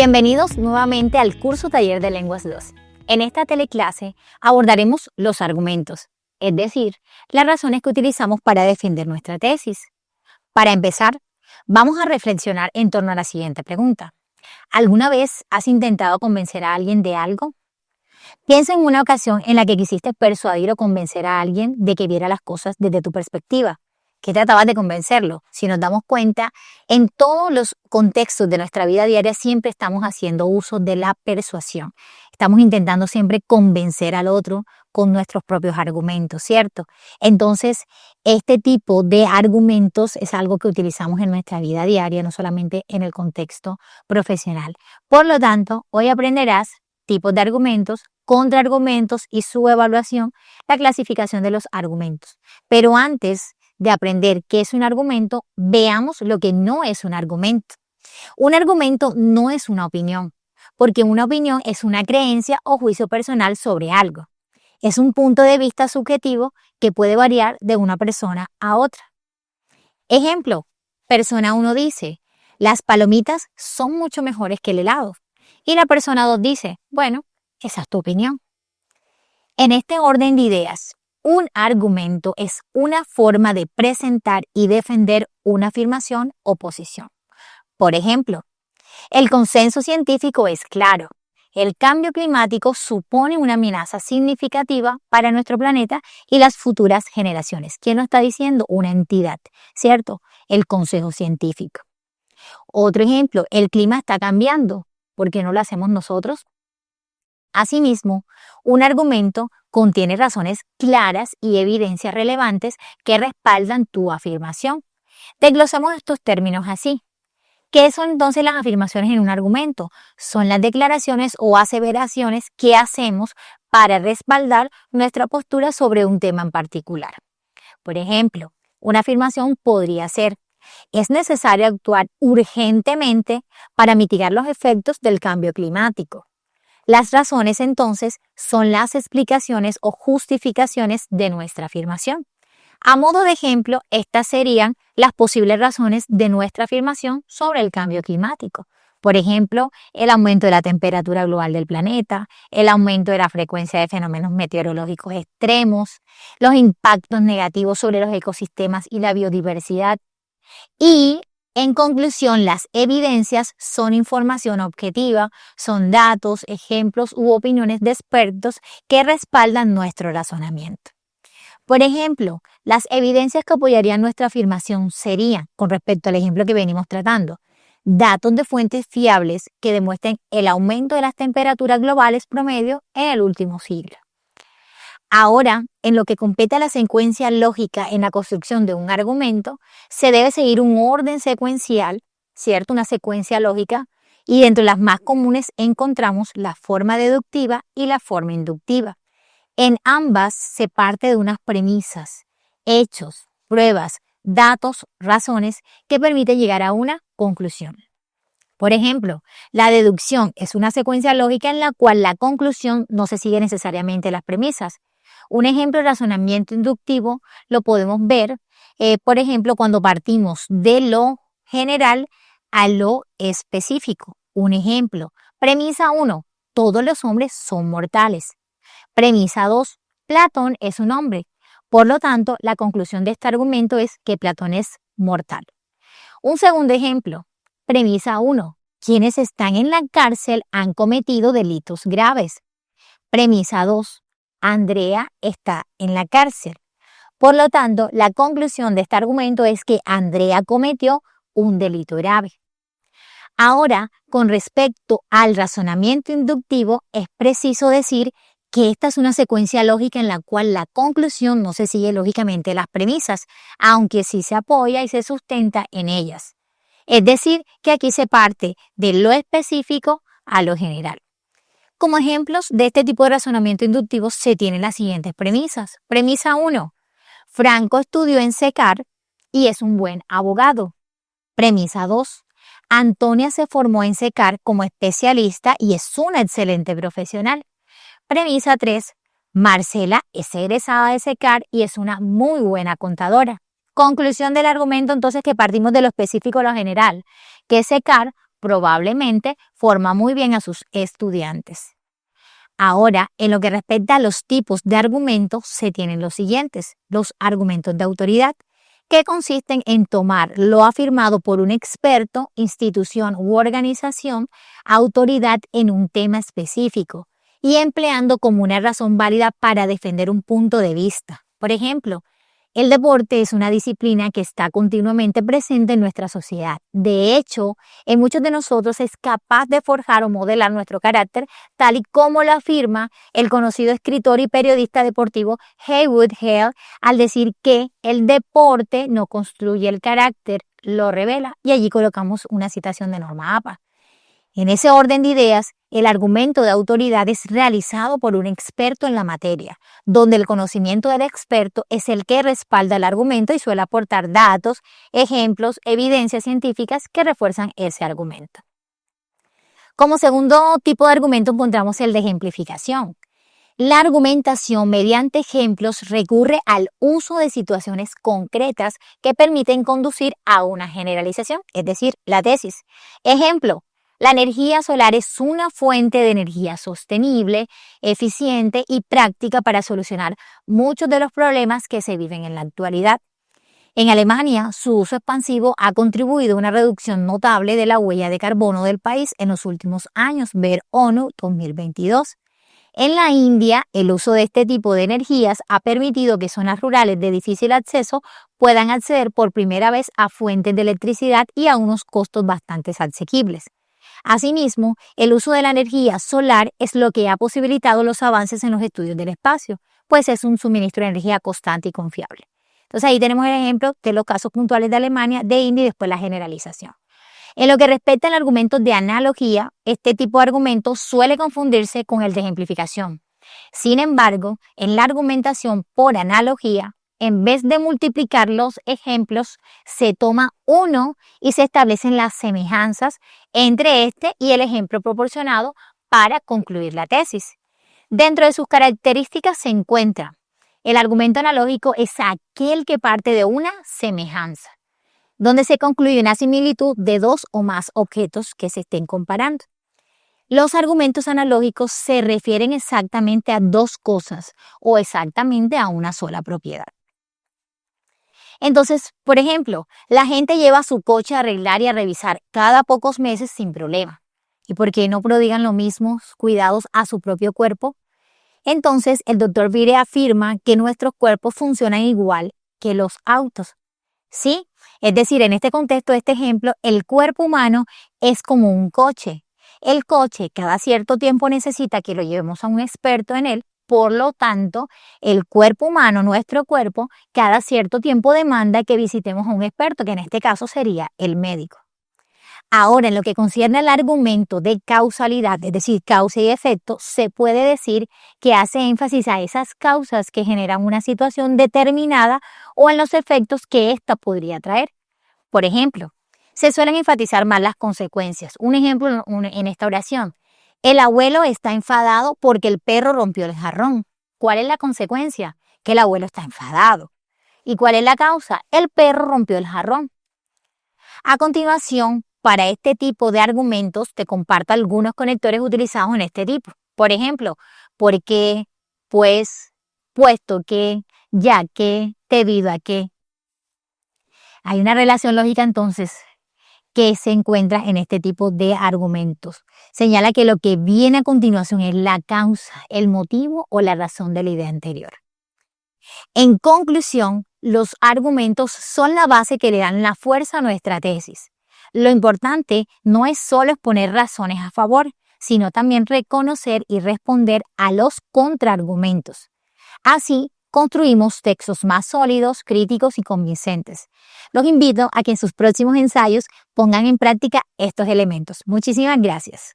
Bienvenidos nuevamente al curso Taller de Lenguas 2. En esta teleclase abordaremos los argumentos, es decir, las razones que utilizamos para defender nuestra tesis. Para empezar, vamos a reflexionar en torno a la siguiente pregunta. ¿Alguna vez has intentado convencer a alguien de algo? Piensa en una ocasión en la que quisiste persuadir o convencer a alguien de que viera las cosas desde tu perspectiva. ¿Qué tratabas de convencerlo? Si nos damos cuenta, en todos los contextos de nuestra vida diaria siempre estamos haciendo uso de la persuasión. Estamos intentando siempre convencer al otro con nuestros propios argumentos, ¿cierto? Entonces, este tipo de argumentos es algo que utilizamos en nuestra vida diaria, no solamente en el contexto profesional. Por lo tanto, hoy aprenderás tipos de argumentos, contraargumentos y su evaluación, la clasificación de los argumentos. Pero antes de aprender qué es un argumento, veamos lo que no es un argumento. Un argumento no es una opinión, porque una opinión es una creencia o juicio personal sobre algo. Es un punto de vista subjetivo que puede variar de una persona a otra. Ejemplo, persona 1 dice, las palomitas son mucho mejores que el helado. Y la persona 2 dice, bueno, esa es tu opinión. En este orden de ideas, un argumento es una forma de presentar y defender una afirmación o posición. Por ejemplo, el consenso científico es claro. El cambio climático supone una amenaza significativa para nuestro planeta y las futuras generaciones. ¿Quién lo está diciendo? Una entidad, ¿cierto? El consejo científico. Otro ejemplo, el clima está cambiando. ¿Por qué no lo hacemos nosotros? Asimismo, un argumento contiene razones claras y evidencias relevantes que respaldan tu afirmación. Desglosamos estos términos así. ¿Qué son entonces las afirmaciones en un argumento? Son las declaraciones o aseveraciones que hacemos para respaldar nuestra postura sobre un tema en particular. Por ejemplo, una afirmación podría ser: es necesario actuar urgentemente para mitigar los efectos del cambio climático. Las razones, entonces, son las explicaciones o justificaciones de nuestra afirmación. A modo de ejemplo, estas serían las posibles razones de nuestra afirmación sobre el cambio climático. Por ejemplo, el aumento de la temperatura global del planeta, el aumento de la frecuencia de fenómenos meteorológicos extremos, los impactos negativos sobre los ecosistemas y la biodiversidad. Y, en conclusión, las evidencias son información objetiva, son datos, ejemplos u opiniones de expertos que respaldan nuestro razonamiento. Por ejemplo, las evidencias que apoyarían nuestra afirmación serían, con respecto al ejemplo que venimos tratando, datos de fuentes fiables que demuestren el aumento de las temperaturas globales promedio en el último siglo. Ahora, en lo que compete a la secuencia lógica en la construcción de un argumento, se debe seguir un orden secuencial, ¿cierto? Una secuencia lógica, y dentro de las más comunes encontramos la forma deductiva y la forma inductiva. En ambas se parte de unas premisas, hechos, pruebas, datos, razones que permiten llegar a una conclusión. Por ejemplo, la deducción es una secuencia lógica en la cual la conclusión no se sigue necesariamente las premisas. Un ejemplo de razonamiento inductivo lo podemos ver, por ejemplo, cuando partimos de lo general a lo específico. Un ejemplo, premisa 1, todos los hombres son mortales. Premisa 2, Platón es un hombre. Por lo tanto, la conclusión de este argumento es que Platón es mortal. Un segundo ejemplo, premisa 1, quienes están en la cárcel han cometido delitos graves. Premisa 2, Andrea está en la cárcel. Por lo tanto, la conclusión de este argumento es que Andrea cometió un delito grave. Ahora, con respecto al razonamiento inductivo, es preciso decir que esta es una secuencia lógica en la cual la conclusión no se sigue lógicamente las premisas, aunque sí se apoya y se sustenta en ellas. Es decir, que aquí se parte de lo específico a lo general. Como ejemplos de este tipo de razonamiento inductivo se tienen las siguientes premisas. Premisa 1. Franco estudió en SECAR y es un buen abogado. Premisa 2. Antonia se formó en SECAR como especialista y es una excelente profesional. Premisa 3. Marcela es egresada de SECAR y es una muy buena contadora. Conclusión del argumento entonces que partimos de lo específico a lo general, que SECAR probablemente forma muy bien a sus estudiantes. Ahora, en lo que respecta a los tipos de argumentos, se tienen los siguientes: los argumentos de autoridad, que consisten en tomar lo afirmado por un experto, institución u organización, autoridad en un tema específico, y empleando como una razón válida para defender un punto de vista. Por ejemplo, el deporte es una disciplina que está continuamente presente en nuestra sociedad. De hecho, en muchos de nosotros es capaz de forjar o modelar nuestro carácter, tal y como lo afirma el conocido escritor y periodista deportivo Heywood Hale, al decir que el deporte no construye el carácter, lo revela. Y allí colocamos una citación de Norma Apa. En ese orden de ideas, el argumento de autoridad es realizado por un experto en la materia, donde el conocimiento del experto es el que respalda el argumento y suele aportar datos, ejemplos, evidencias científicas que refuerzan ese argumento. Como segundo tipo de argumento encontramos el de ejemplificación. La argumentación mediante ejemplos recurre al uso de situaciones concretas que permiten conducir a una generalización, es decir, la tesis. Ejemplo: la energía solar es una fuente de energía sostenible, eficiente y práctica para solucionar muchos de los problemas que se viven en la actualidad. En Alemania, su uso expansivo ha contribuido a una reducción notable de la huella de carbono del país en los últimos años, ver ONU 2022. En la India, el uso de este tipo de energías ha permitido que zonas rurales de difícil acceso puedan acceder por primera vez a fuentes de electricidad y a unos costos bastante asequibles. Asimismo, el uso de la energía solar es lo que ha posibilitado los avances en los estudios del espacio, pues es un suministro de energía constante y confiable. Entonces ahí tenemos el ejemplo de los casos puntuales de Alemania, de India y después la generalización. En lo que respecta al argumento de analogía, este tipo de argumento suele confundirse con el de ejemplificación. Sin embargo, en la argumentación por analogía, en vez de multiplicar los ejemplos, se toma uno y se establecen las semejanzas entre este y el ejemplo proporcionado para concluir la tesis. Dentro de sus características se encuentra: el argumento analógico es aquel que parte de una semejanza, donde se concluye una similitud de dos o más objetos que se estén comparando. Los argumentos analógicos se refieren exactamente a dos cosas o exactamente a una sola propiedad. Entonces, por ejemplo, la gente lleva su coche a arreglar y a revisar cada pocos meses sin problema. ¿Y por qué no prodigan los mismos cuidados a su propio cuerpo? Entonces, el Dr. Vire afirma que nuestros cuerpos funcionan igual que los autos. ¿Sí? Es decir, en este contexto, este ejemplo, el cuerpo humano es como un coche. El coche cada cierto tiempo necesita que lo llevemos a un experto en él. Por lo tanto, el cuerpo humano, nuestro cuerpo, cada cierto tiempo demanda que visitemos a un experto, que en este caso sería el médico. Ahora, en lo que concierne al argumento de causalidad, es decir, causa y efecto, se puede decir que hace énfasis a esas causas que generan una situación determinada o en los efectos que ésta podría traer. Por ejemplo, se suelen enfatizar más las consecuencias. Un ejemplo en esta oración: el abuelo está enfadado porque el perro rompió el jarrón. ¿Cuál es la consecuencia? Que el abuelo está enfadado. ¿Y cuál es la causa? El perro rompió el jarrón. A continuación, para este tipo de argumentos te comparto algunos conectores utilizados en este tipo. Por ejemplo, porque, pues, puesto que, ya que, debido a que. Hay una relación lógica entonces que se encuentra en este tipo de argumentos. Señala que lo que viene a continuación es la causa, el motivo o la razón de la idea anterior. En conclusión, los argumentos son la base que le dan la fuerza a nuestra tesis. Lo importante no es solo exponer razones a favor, sino también reconocer y responder a los contraargumentos. Así, construimos textos más sólidos, críticos y convincentes. Los invito a que en sus próximos ensayos pongan en práctica estos elementos. Muchísimas gracias.